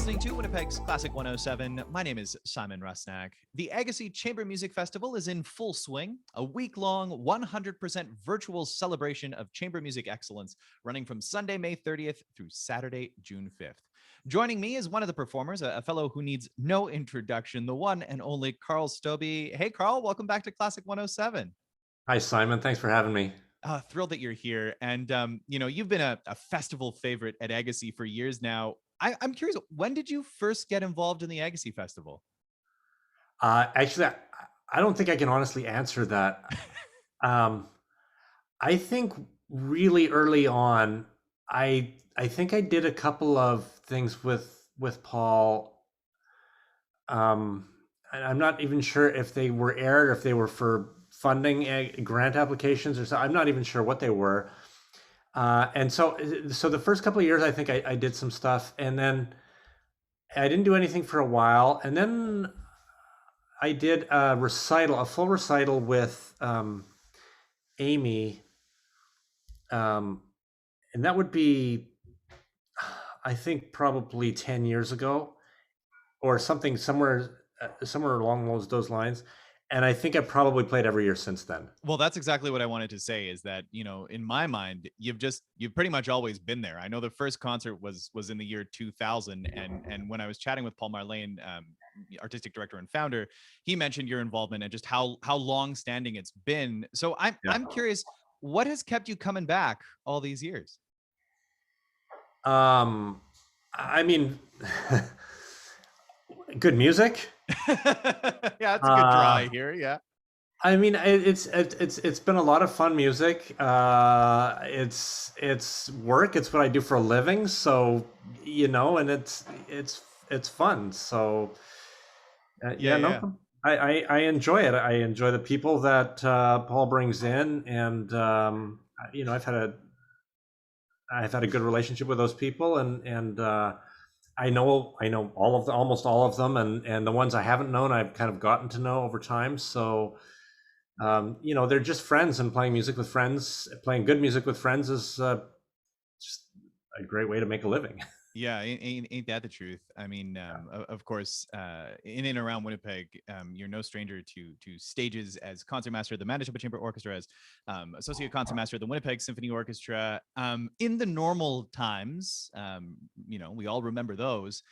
listening to Winnipeg's Classic 107. My name is Simon Rusnak. The Agassiz Chamber Music Festival is in full swing, a week-long, 100% virtual celebration of chamber music excellence running from Sunday, May 30th through Saturday, June 5th. Joining me is one of the performers, a fellow who needs no introduction, the one and only Karl Stobbe. Hey, Karl, welcome back to Classic 107. Hi, Simon. Thanks for having me. Thrilled that you're here. And, you've been a festival favorite at Agassiz for years now. I'm curious, when did you first get involved in the Agassiz Festival? Actually, I don't think I can honestly answer that. Um, I think really early on, I think I did a couple of things with Paul. And I'm not even sure if they were aired or if they were for funding grant applications or so. I'm not even sure what they were. And so the first couple of years, I think I did some stuff, and then I didn't do anything for a while, and then I did a full recital with Amy, and that would be, I think, probably 10 years ago, or something somewhere along those lines. And I think I probably played every year since then. Well, that's exactly what I wanted to say is that, in my mind, you've pretty much always been there. I know the first concert was in the year 2000. And when I was chatting with Paul Marlane, artistic director and founder, he mentioned your involvement and just how long standing it's been. So I'm curious, what has kept you coming back all these years? I mean, good music. Yeah, that's a good try here. Yeah. I mean, it's been a lot of fun music. It's work. It's what I do for a living. So, and it's fun. So, Yeah. I enjoy it. I enjoy the people that Paul brings in, and I've had a good relationship with those people, and I know almost all of them, and the ones I haven't known, I've kind of gotten to know over time. So, they're just friends, and playing music with friends, playing good music with friends is just a great way to make a living. Yeah, ain't that the truth? I mean, of course, in and around Winnipeg, you're no stranger to stages as concertmaster of the Manitoba Chamber Orchestra, as associate concertmaster of the Winnipeg Symphony Orchestra. In the normal times, we all remember those.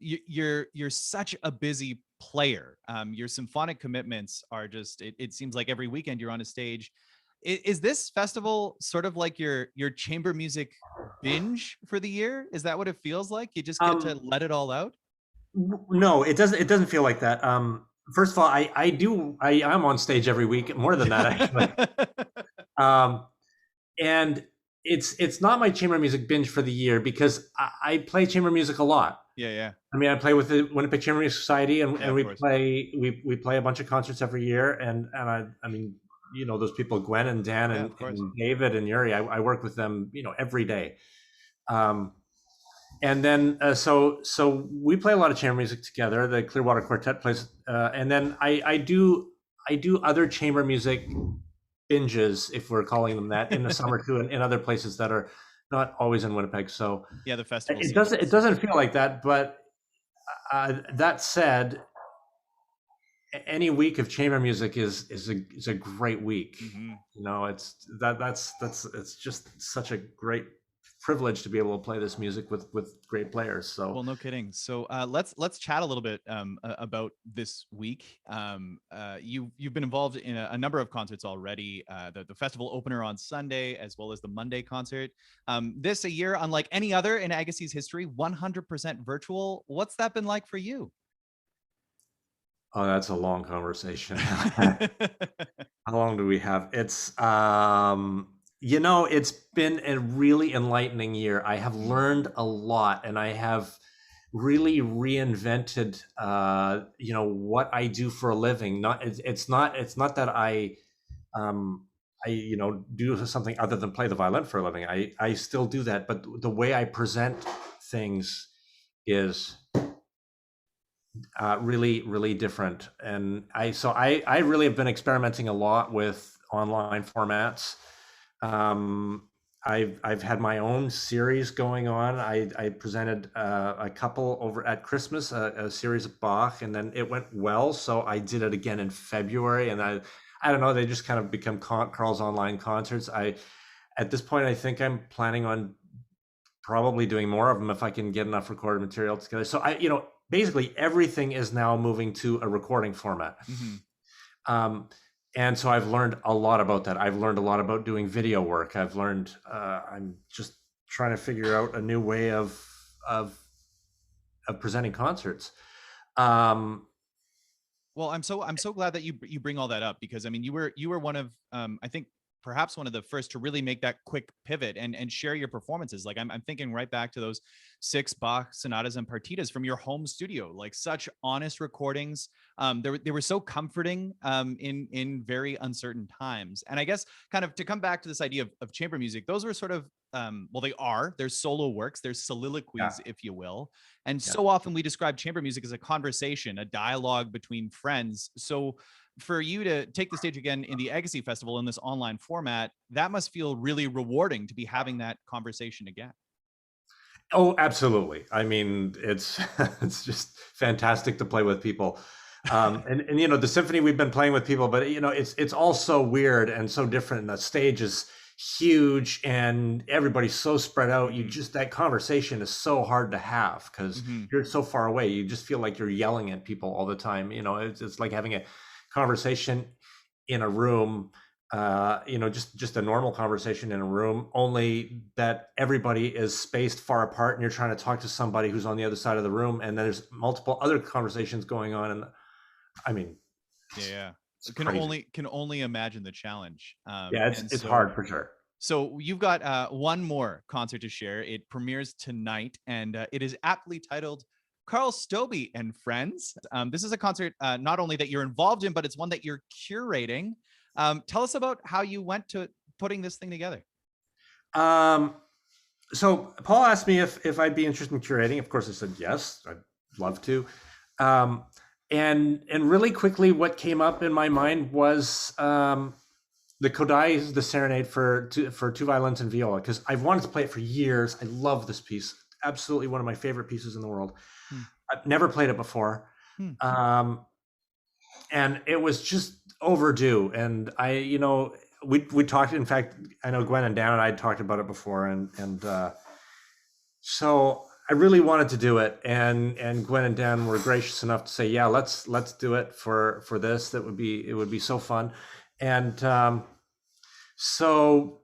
You're such a busy player. Your symphonic commitments are just. It seems like every weekend you're on a stage. Is this festival sort of like your chamber music binge for the year? Is that what it feels like? You just get to let it all out? No, it doesn't. It doesn't feel like that. First of all, I'm on stage every week, more than that actually. And it's not my chamber music binge for the year, because I play chamber music a lot. Yeah. I mean, I play with the Winnipeg Chamber Music Society, and we course. play a bunch of concerts every year, and I mean, those people, Gwen and Dan and David and Yuri, I work with them, every day. And then so we play a lot of chamber music together. The Clearwater Quartet plays, and then I do other chamber music binges, if we're calling them that, in the summer too, and in other places that are not always in Winnipeg. So yeah, the festival. It doesn't feel like that, but that said, any week of chamber music is a great week. Mm-hmm. It's just such a great privilege to be able to play this music with great players. So, well, no kidding. So let's chat a little bit about this week. You've been involved in a number of concerts already. The festival opener on Sunday, as well as the Monday concert. This a year unlike any other in Agassiz's history, 100% virtual. What's that been like for you? Oh, that's a long conversation. How long do we have? It's it's been a really enlightening year. I have learned a lot, and I have really reinvented what I do for a living. It's not that I do something other than play the violin for a living. I still do that, but the way I present things is really, really different. And I really have been experimenting a lot with online formats. I've had my own series going on. I presented a couple over at Christmas, a series of Bach, and then it went well, so I did it again in February. And I don't know, they just kind of become Karl's online concerts. At this point, I think I'm planning on probably doing more of them if I can get enough recorded material together. So basically everything is now moving to a recording format. And so I've learned a lot about that. I've learned a lot about doing video work. I've learned, I'm just trying to figure out a new way of presenting concerts. Well, I'm so glad that you bring all that up, because I mean, you were one of, I think perhaps one of the first to really make that quick pivot and share your performances. Like I'm thinking right back to those 6 Bach sonatas and partitas from your home studio, like such honest recordings. They were so comforting in very uncertain times. And I guess kind of to come back to this idea of chamber music, those were sort of there's solo works, there's soliloquies, if you will. And so often we describe chamber music as a conversation, a dialogue between friends. So for you to take the stage again in the Agassiz Festival in this online format, that must feel really rewarding to be having that conversation again. Oh, absolutely. I mean, it's it's just fantastic to play with people. And the symphony, we've been playing with people, but it's all so weird and so different. And the stage is huge and everybody's so spread out. That conversation is so hard to have because you're so far away. You just feel like you're yelling at people all the time. It's like having a conversation in a room, just a normal conversation in a room, only that everybody is spaced far apart and you're trying to talk to somebody who's on the other side of the room, and there's multiple other conversations going on. And I mean, can only imagine the challenge. It's hard for sure. So you've got one more concert to share. It premieres tonight, and it is aptly titled Karl Stobbe and Friends. This is a concert not only that you're involved in, but it's one that you're curating. Tell us about how you went to putting this thing together. So Paul asked me if I'd be interested in curating. Of course, I said yes, I'd love to. And really quickly, what came up in my mind was the Kodai, the Serenade for two violins and viola, because I've wanted to play it for years. I love this piece. Absolutely one of my favorite pieces in the world. I've never played it before. And it was just overdue. And we talked, in fact, I know Gwen and Dan and I had talked about it before. And so I really wanted to do it. And Gwen and Dan were gracious enough to say, yeah, let's do it for this. It would be so fun. And so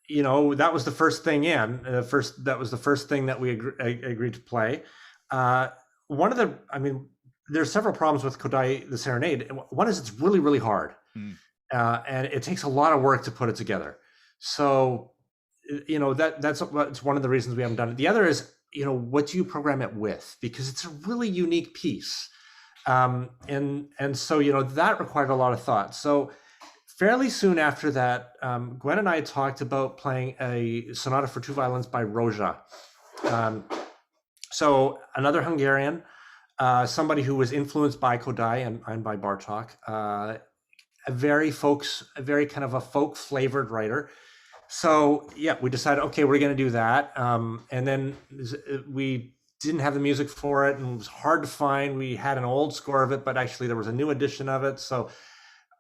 that was the first thing that was the first thing that we agreed to play. There's several problems with Kodai, the Serenade. One is it's really, really hard. And it takes a lot of work to put it together. So, that's one of the reasons we haven't done it. The other is, what do you program it with? Because it's a really unique piece. And so, that required a lot of thought. So fairly soon after that, Gwen and I talked about playing a sonata for two violins by Rózsa. So another Hungarian, somebody who was influenced by Kodai and by Bartók, a very kind of a folk flavored writer. So yeah, we decided, okay, we're going to do that. And then we didn't have the music for it, and it was hard to find. We had an old score of it, but actually there was a new edition of it. So,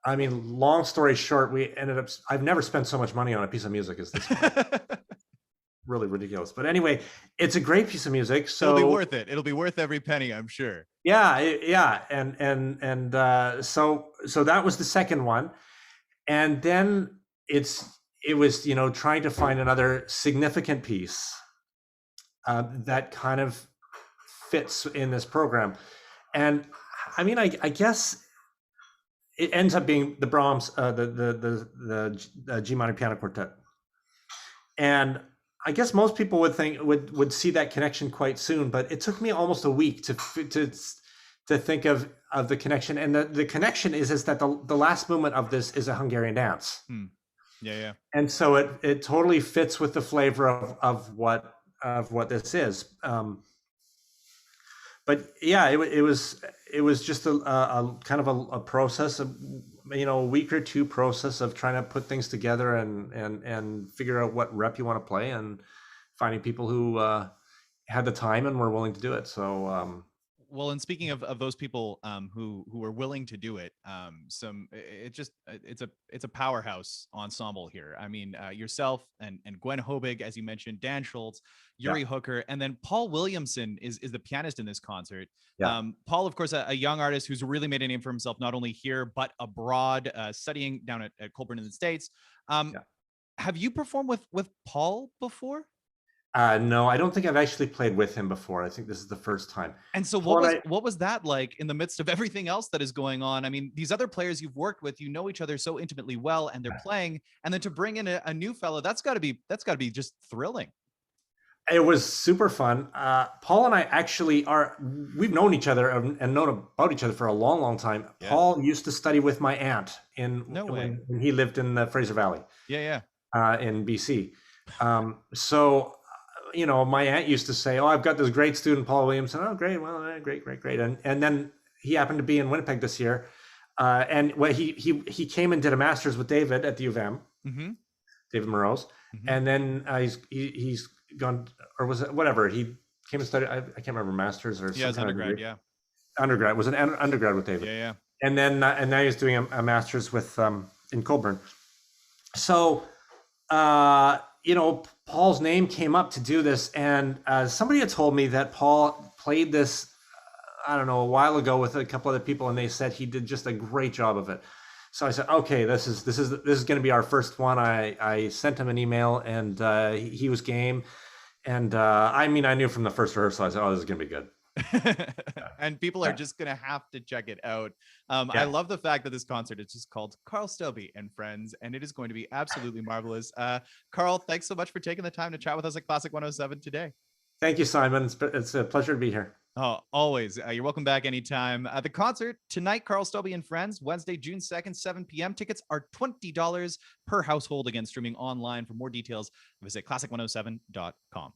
I mean, long story short, we ended up, I've never spent so much money on a piece of music as this one. Really ridiculous. But anyway, it's a great piece of music. So it'll be worth it. It'll be worth every penny, I'm sure. Yeah. And so that was the second one. And then it was, trying to find another significant piece that kind of fits in this program. And I mean, I guess it ends up being the Brahms, the G minor piano quartet. And I guess most people would see that connection quite soon, but it took me almost a week to think of the connection. And the connection is that the last movement of this is a Hungarian dance. Yeah. And so it totally fits with the flavor of what this is. But yeah, it was just a kind of a process. week or two process of trying to put things together and figure out what rep you want to play, and finding people who had the time and were willing to do it. So well, and speaking of those people who are willing to do it, it's a powerhouse ensemble here. I mean, yourself and Gwen Hobig, as you mentioned, Dan Schultz, Yuri Hooker, and then Paul Williamson is the pianist in this concert. Paul, of course, a young artist who's really made a name for himself not only here but abroad, studying down at Colburn in the States. Have you performed with Paul before? No, I don't think I've actually played with him before. I think this is the first time. And so what was that like in the midst of everything else that is going on? I mean, these other players you've worked with, you know each other so intimately well, and they're playing, and then to bring in a new fellow, that's got to be just thrilling. It was super fun. Paul and I actually we've known each other and known about each other for a long, long time. Yeah. Paul used to study with my aunt when he lived in the Fraser Valley. Yeah. In BC. So my aunt used to say, "Oh, I've got this great student, Paul Williamson." Oh, great. Well, great. And then he happened to be in Winnipeg this year. And he came and did a master's with David at the U of M, David Morose. And then he's gone, or was it whatever? He came and studied, I can't remember, master's or something. Undergrad, yeah. Undergrad, was an undergrad with David. Yeah. And then and now he's doing a master's with in Colburn. So Paul's name came up to do this, and somebody had told me that Paul played this, I don't know, a while ago with a couple other people, and they said he did just a great job of it. So I said, okay, this is going to be our first one. I sent him an email, and he was game. And I knew from the first rehearsal, I said, oh, this is going to be good. And people are just going to have to check it out. I love the fact that this concert is just called Karl Stobbe and Friends, and it is going to be absolutely marvelous. Karl, thanks so much for taking the time to chat with us at Classic 107 today. Thank you, Simon. It's a pleasure to be here. Oh, always. You're welcome back anytime. The concert tonight, Karl Stobbe and Friends, Wednesday, June 2nd, 7 p.m. Tickets are $20 per household. Again, streaming online. For more details, visit classic107.com.